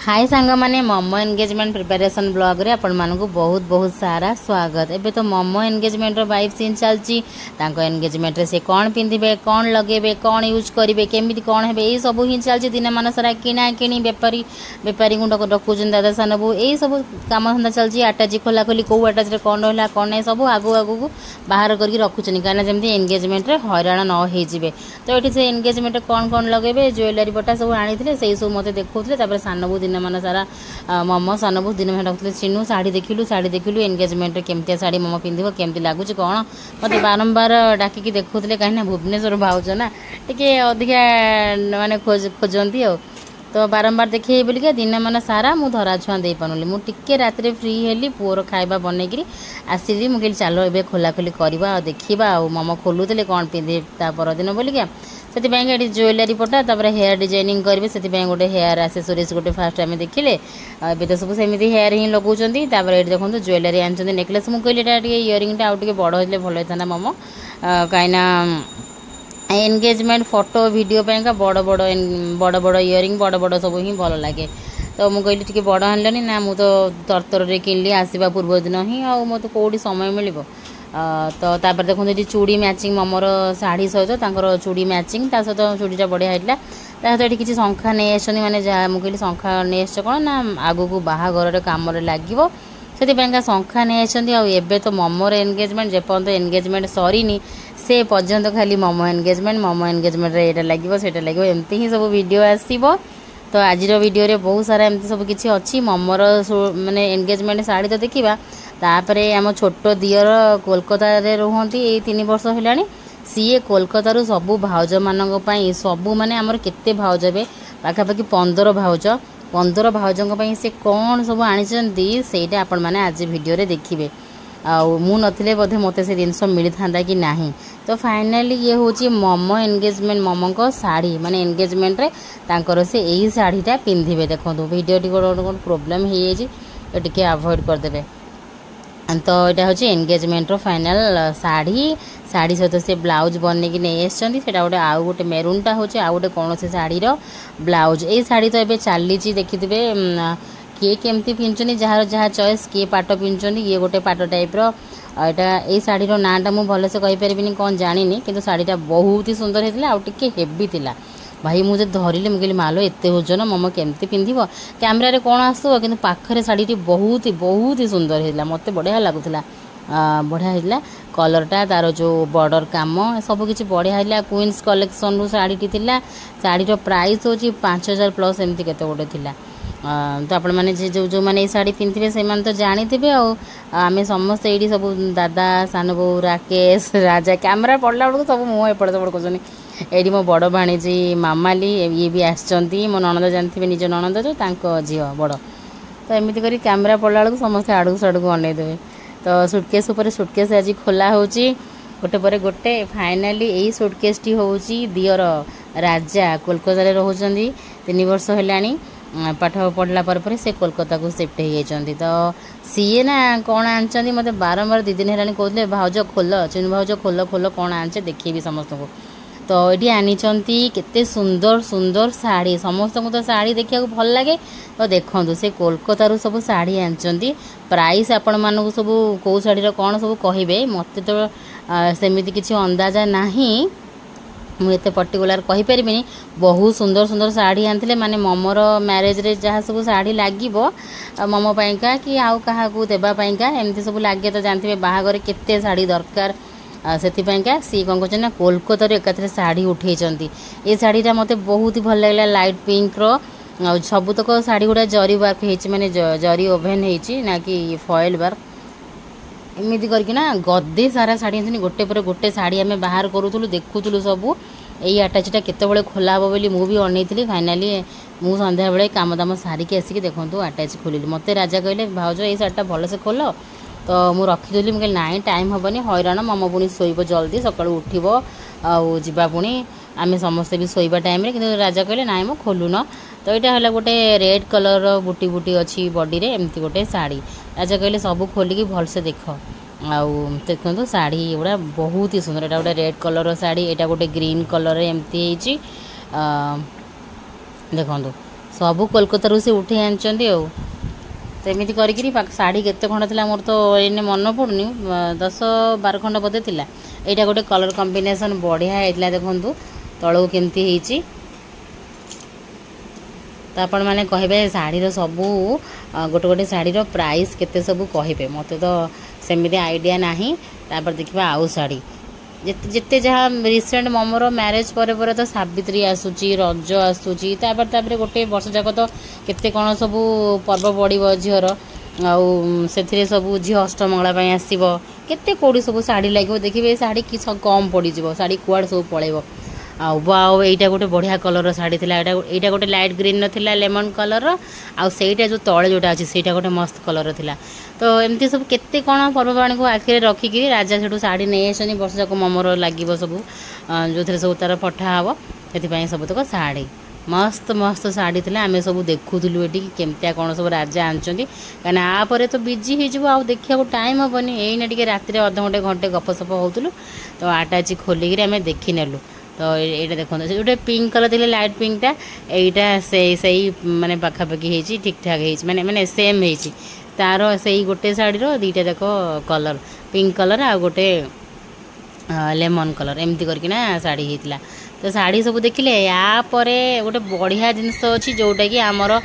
हाय सांग माने momo engagement preparation blog रे आपण मानकु बहुत बहुत सारा स्वागत। एबे तो मोमो एंगेजमेंट रो वाइफ सीन चलची तांको एंगेजमेंट रे से कोन पिंदिबे कोन लगेबे कोन यूज करिवे केमिति कोन हेबे ए सब ही चलची दिन मान सारा किना किनी बेपारी गुंड रखुजन दादा सानबू ए सब काम धंदा चलची अटैच खोला खोली को अटैच रे कोन रहला कोन नै सब आगु आगु को बाहर करके रखुचनी काना जेमति एंगेजमेंट रे हैरान न होई जिवे। तो एठी से एंगेजमेंट कोन कोन लगेबे ज्वेलरी बटा सब आनीथिले सेई सब मते देखौथिले तापर सानबू दिन मान सारा मोमो सानबू दिन में रखुले चिन्नु साड़ी देखिलु एंगेजमेंट केमतिया साड़ी मोमो पिंधिबो केमति लागुच कोन मते बारंबार डाकी देखौथिले काहे ना भुवनेश्वर भाउज ना टिके अधिका माने खोजंती हो तो बारंबार देखे बोलिक दिन मान सारा मु धरा छुआ दे पानुली मु टिके रात्रे फ्री हेली पुओर खाइबा बनैकरी आसिली मु कहली चलो एबे खोला खोली करबा देखिबा आ मोमो खोलुतले कोन पिंधे ता पर दिन बोलिक से ज्वेलरी पटा तापर हेयर डिजाइनिंग करेंगे से गोटे हेयर एक्सेसरीज गोटे फास्ट आम देखिले ए तो सब सेमती हेयर ही लगुंट ये देखो ज्वेलरी आनी नेकलेस मुझे कहली इयरिंग आउ बड़ होते भल होता मोमो कहीं एंगेजमेंट फोटो वीडियो का बड़ बड़ बड़ इयरिंग बड़ बड़ सब ही भल लगे। तो मुझे कहली टी बड़ आनलानी ना मुझे तो तरतर किनली आसवा पूर्व दिन ही आ मत कौटी समय मिल तो तापर देखो ये चूड़ी मैचिंग मोमोर शाढ़ी सहित चूड़ी मैचिंग ता सहित चूड़ीटा बढ़िया होता सहित ये किसी शंखा नहीं आसनी मैंने जहाँ मुझे शंखा नहीं आस कौन ना आगू को बाहागर कम लगे से शंखा नहीं आसती आबे तो मोमोर एंगेजमेंट जेपर्यंत एंगेजमेंट सरीनी से पर्यंत खाली मोमो एंगेजमेंट ये लगे से लगे एमती ही सब वीडियो आसो। तो आज वीडियो रे बहुत सारा एमती सब किसी अच्छी मोमोर माने एंगेजमेंट शाढ़ी तो देखा तापर आम छोट दियर कोलकाता रे रुहंती ए 3 वर्ष हेलानी सीए कोलकाता सबू भाउज मानक पई सबू माने हमर केते भाउज बे पाखापाखि 15 भाउजों से कौन सब आनिचंती सेटा आपण माने आज वीडियो रे देखिबे आउ मु नथिले बोधे मते से जिनस मिली थांदा कि नाही। तो फाइनली ये होची मोमो एंगेजमेंट मोमो को साड़ी माने एंगेजमेंट रे तांकर से एही साड़ीटा पिंधिबे देखो वीडियो टी कोन प्रॉब्लम हे जे टिके अवॉइड कर देबे। तो यहाँ हूँ एंगेजमेंट रो फाइनल साड़ी सहित से ब्लाउज बनने नहीं आसछंती सेटा गोटे आउ गोटे मेरूनटा हूँ आउ गोटे कौन से शाढ़ी ब्लाउज ये शाढ़ी तो ये चली देखिथे किए केमती पिंधुनी जार जहाँ चॉइस किए पाट पिंधुनी ये गोटे पाट टाइप रहा ये शाढ़ी नाटा मुझे भलसे कहीपरि कौन जानी कि शाढ़ीटा बहुत ही सुंदर होता आउ टिके हेवी थिला भाई मुझे धरले मुझे मालो एत ओजन मोमो केमती पिंधिब कैमेरा कौन आसो कि पाखरे शाढ़ी बहुत ही सुंदर होता मत बढ़िया लगुला बढ़िया होता कलरटा तार जो बॉर्डर काम सब किसी बढ़िया होता क्वींस कलेक्शन रु शाढ़ी शाढ़ीर प्राइस हूँ 5000 प्लस एमती केते गोटे थिला। तो आपण मैंने जो मैंने शाढ़ी पिंधे से तो जानी आम समस्त ये सब दादा सान बो राकेश राजा कैमेरा पड़ला बेलू सब मुँह एपट सेपट कर ये मो बड़ भाणीजी मामाली ये भी आसचंती मो ननद जानते निज ननद जो झी बड़ तो एमती कर कैमेरा पड़ला बेलू समस्त आड़ू साड़ू अनेदेवे। तो सुटकेस उपर सुटकेस आज खोला होची गोटे पर गोटे फाइनाली यही सुटकेस टी होची दियर राजा कोलकाता रोचंती 3 वर्ष हेलानी पाठ पढ़ला पर से कोलकाता को शिफ्ट हो तो सीए ना कौन आनी मत बारंबार 2 दिन है कहते भाउज खोल चिन्नु भाउज खोल खोल कौन आने देखी समस्त को। तो ये आनी केते सुंदर सुंदर शाढ़ी समस्त को तो शाढ़ी देखा भल लगे। तो देखो से कोलकाता सब शाढ़ी आनी प्राइस आपण मानक सब कौ शाढ़ी कौन सब कहे मत तो सेमती किसी अंदाजा नहीं मुझे पर्टिकुलर कहीपरि बहुत सुंदर सुंदर शाढ़ी आनी माने मोमोर मैरेज रे जहाँ सब शाढ़ी लगे मोमो पाइका कि आउ क्या देवापाइका एमती सब लगे तो जानते बाहागर केते शाढ़ी दरकार से सी कौन कर ना कोलकाता एकाथरे शाढ़ी उठे ये शाढ़ीटा मत बहुत ही भल लगे लाइट पिंक रो सबुतक शाढ़ी गुड़ा जरी वर्क होती माने जरी ओभेन होती ना कि फॉइल वर्क एमती करके ना गदे सारा शाढ़ी आनी गोटे पर गोटे शाढ़ी आम बाहर करूँ देखुलु सबू यही आटाचटा केतबेले खोला हम बोली मुझे अनईली फाइनाली मु संध्या बेले काम दाम सारिकी आसिक देखूँ आटाच खोलिली मत राजा कहले भाउज ये शाढ़ीटा भलसे खोल तो मुझे रखीदेली मुझे नाई टाइम हेनी हैरान मोमो पुणी शोब जल्दी सका उठब आउ जा पुणी आम समस्ते भी शोवा टाइम कि राजा कहले नाई मो खोलुन। तो यहाँ है गोटे रेड कलर बुटी बुटी अच्छी बॉडी रे एमती गोटे शाढ़ी राजा कहले सब खोलिकी भलसे देख आउ देखो शाढ़ी गुड़ा बहुत ही सुंदर यहाँ गोटे रेड कलर शाढ़ी यहाँ गोटे ग्रीन कलर एमती देखो सबू कोलकाता से उठे आनी सेमती करी शाढ़ी केते खंड था मोर तो ये मन पड़ुनी 10-12 खंड बोधे थी। यहाँ गोटे कलर कॉम्बिनेशन बढ़िया होता देखु तलू केमती होती तो आपण मैंने कहे शाढ़ीर सबू गोटे गोटे शाढ़ीर प्राइस केते सबू कहे मत तो सेमती आइडिया नहीं। तापर देखा आउ शाढ़ी जिते जहाँ रिसेंट ममोर मैरेज पर तो सावित्री आसूची रज आसूची तापर गोटे वर्ष जाक तो केते कौन सबू पर्व पड़ो झीर आउ सबू झी अष्टमंगला आसो केते कौड़ी सब शाढ़ी लगे देखिए शाढ़ी कि कम पड़ज शाढ़ी कुआड़ सब पलैब आउ एटा गोटे बढ़िया कलर शाढ़ी थी यहाँ गोटे लाइट ग्रीन ना लेमन कलर आईटा जो तले जोटा अच्छी से गोटे मस्त कलर थिला। तो एमती सब केते कौन पर्वपाणी को आखिर रखिकी राजा से शाढ़ी नहीं आसनी वर्ष जाक ममर लगे सब जो थे सब तार पठा हम से सबतक शाढ़ी मस्त मस्त शाढ़ी थी आम सब देखुलु ये केमतिया कौन सब राजा आनी कहीं आपर तो बिजी हो देखा टाइम हेनी यही टे राति अध घंटे घंटे गपसप होलु तो आटाच खोलिकी आम देखनेलु। तो ये देखो जो पिंक कलर थी लाइट पिंकटा यहीटा से माने पखापाखि ठीक ठाक माने माने सेम हो तार से गोटे शाढ़ीर दीटा देख कलर पिंक कलर आ गोटे लेमन कलर एमती करकिना शाढ़ी होता। तो शाढ़ी सब देखिले यापर गोटे बढ़िया जिनस अच्छी जोटा कि आमर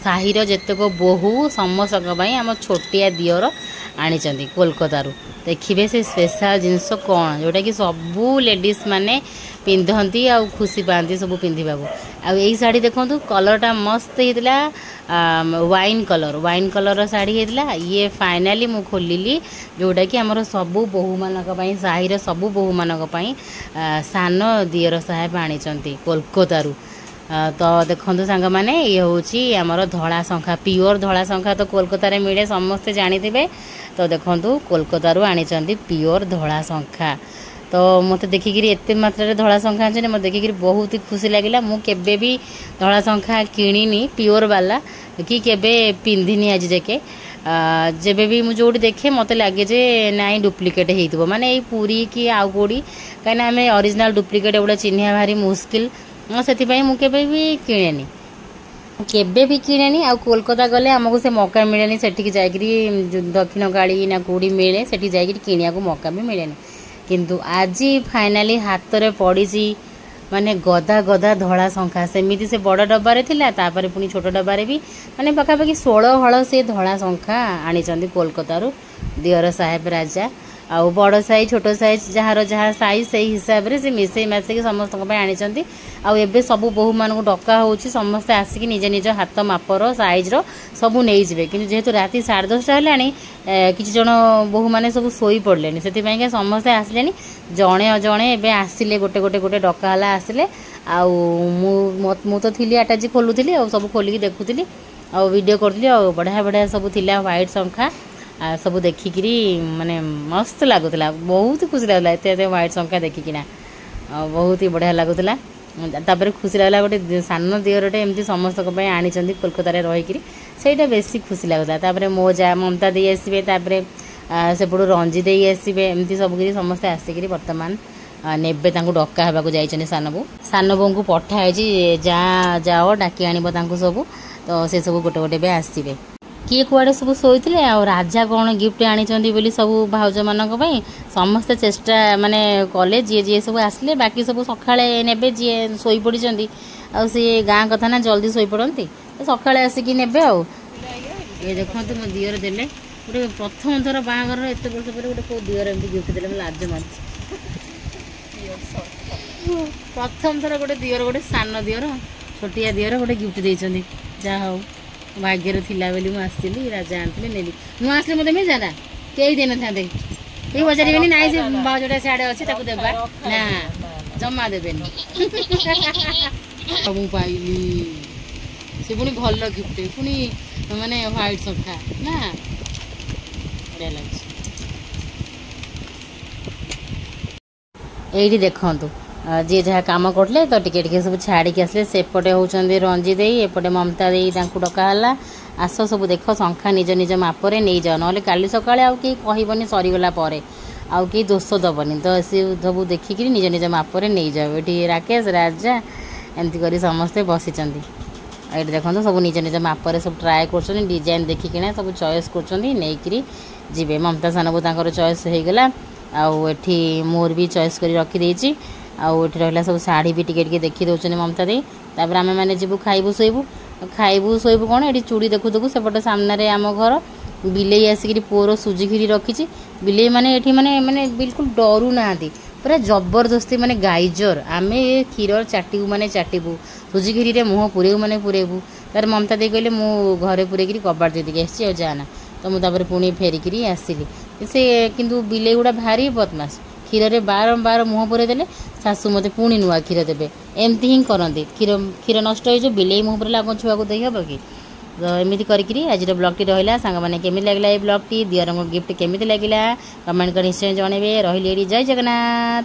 साहिर जेतक बोहू समस्त आम छोटिया दियर आनी कोलकाता देखिए से स्पेशल जिनस कौन जोटा कि सबू लेडीज माने पिंधती आ खुशी पाती सब पिंधा आई शाढ़ी देखो कलरटा मस्त होता वाइन कलर शाढ़ी होता ये फाइनाली मु खोलिली जोटा कि आमर सबू बोहू मानक साहिर सबू बोहू मानक सान दियर साहेब आनी कोलकाता। तो देखो सांग मैंने ये हूँ आमर धड़ा शंखा प्योर धड़ा शंखा तो कोलकाता मिले समस्ते जानी। तो देखो कोलकाता आनी प्योर धड़ा शंखा तो मत देखिकी एत मात्रा धड़ा शंखा आनी मत देखिकी बहुत ही खुशी लगे। मुझे भी धड़ा शंखा किणीनी प्योर वाला कि केबे पिंधिनी आज जाके जेबे भी मुझे जोटी देखे मत लगे जे नाई डुप्लिकेट हो माने यही पूरी कि आउ कौड़ी कहीं आम ओरिजिनल डुप्लिकेट एगुड़ा चिन्ह भारी मुस्किल से मुझे भी किणेनी केबे भी किणेनी आ कोलकाता गले आमको से मौका मिलेनी सेठी जाकरी दक्षिण काली ना कौड़ी मिले सेठी जाकरी किनिया को मौका भी मिलेनी किंतु आज फाइनाली हाथ में पड़ी माने गदा गदा धड़ा शंखा सेमिति से बड़ डब्बारे थिला तापर पुनी छोट डब्बारे भी माने पखापाखि 16 हल से धड़ा शंखा आनी कोलकाता दियर साहेब राजा आउ बड़ साइज छोट साइज जार जहाँ साइज से हिसाब से मिसई मासिक समस्त आनी आबे सबू बोहू मान डका हो समस्ते आसिक निज निज हाथ मापर साइज्र सबू नहीं जाए कि जेहेतु राति 10:30 है कि जन बोहू मैंने सब शोई पड़े से समस्ते आसिले जड़े अजणे एवं आसिले गोटे गोटे गोटे डकाला आसिले मु तो थी आटाजी खोलुली सब खोलिकी देखुली आ वीडियो करी बढ़िया बढ़िया सब थिला व्हाइट शंखा सब देखिकी माने मस्त लगुला बहुत खुशी लगुला एत व्हाइट शंखा देखिकिना बहुत ही बढ़िया लगुला। तापर खुशी लगला गोटे सान दियरटे एमती समस्त आनी कोलकाता रहीकि से बेसी खुशी लगुला। तापर मो जा ममता दे आसबे तापर सेपटू रंजी दे आसबे एमती सबकि समस्ते आसिक बर्तमान नेबे डका होगा जाइए सान बो को पठाई जा जाओ डाकी आण सब तो से सब गोटे गोटे भी आसबे किए कुआड़े सब शोते आ राजा कौन गिफ्ट आनी सब भाउज मानक समस्ते चेष्टा माने कले जी जी सब आसले बाकी सब सकाळे नेबे जी शोई पड़ी आ सी गाँ कथा ना जल्दी शोई पड़ती सकाळे आसिकी नेबे आ ये देखो मो दियर देले गोटे प्रथम थर बाहागर एत वर्ष पर गोटे कौ दियर एमती गिफ्ट देले लाज मार्च प्रथम थर गोटे दियर गोटे सान दियर छोटिया दियर गोटे गिफ्ट देइछन्ती जहा हो भाग्यर थिला बेली मु आसली राजा आनते नेली मु आसले मते मिल जाता कई दिन था दे ये पचारे नाई से बाजोटा सियाड़े अच्छे देवा ना जमा देवेनि मु पाइली से पुणी भल गिफ्ट पुणी माने व्हाइट शंखा ना बढ़िया लगे ये देखु जी जहाँ कम करते तो टिके सब छाड़ी आसले सेपटे होती रंजी दे एपटे ममता दे डकाला आस सब देख शंखा निज निज मापरे नहीं जाओ ना काली सका कहबनी सरीगला आउ कि दोष दबनी तो सी सब देखिकी निज निज मापरे नहीं जाओ ये राकेश राजा एमती कर समस्ते बसी ये देखो सब निज निज मापर सब ट्राए कर डिजाइन देखिकिना सब चॉइस कर जीवे ममता सानबू तांकर चॉइस हो गला आठी मोर भी चॉइस कर रखी आठ रहा सब शाढ़ी भी टिके देखी दौरान ममता दी तापर आम मैंने जीवु खाइबू शोबू कौन ये चूड़ी देखु देखु सेपटे सामने आम घर बिलेई आसिक पुअर सुजी खीरी रखी बिलेई माने एठी माने माने बिल्कुल डरू ना पूरा जबरदस्ती माने गाइजर आमे ये क्षीर चाटिबू माने चाटिबू सुजी खीरी रे मुँह पुरेबू माने पुरेबू तार ममता दे कहले मु घरे पुरेक कबाड़ दे देकी आसी जाना तो मुझे पुणी फेरिकी आसिली से किंतु बिलेई गुड़ा भारी बदमाश क्षीर रे बारंबार मुँह पुरे देले शाशु मते पुणी नुआ क्षीर देवे एमती ही करती क्षीर नष्ट हो बिलेई मुँह पुरे आप छुआ को देख कि तो एमती करी आज ब्लॉगटी रहा सांग मैंने केमी लगे ये ब्लॉगटी दियर गिफ्ट केमी लगे कमेंट कर निश्चय जनइबे रही जय जगन्नाथ।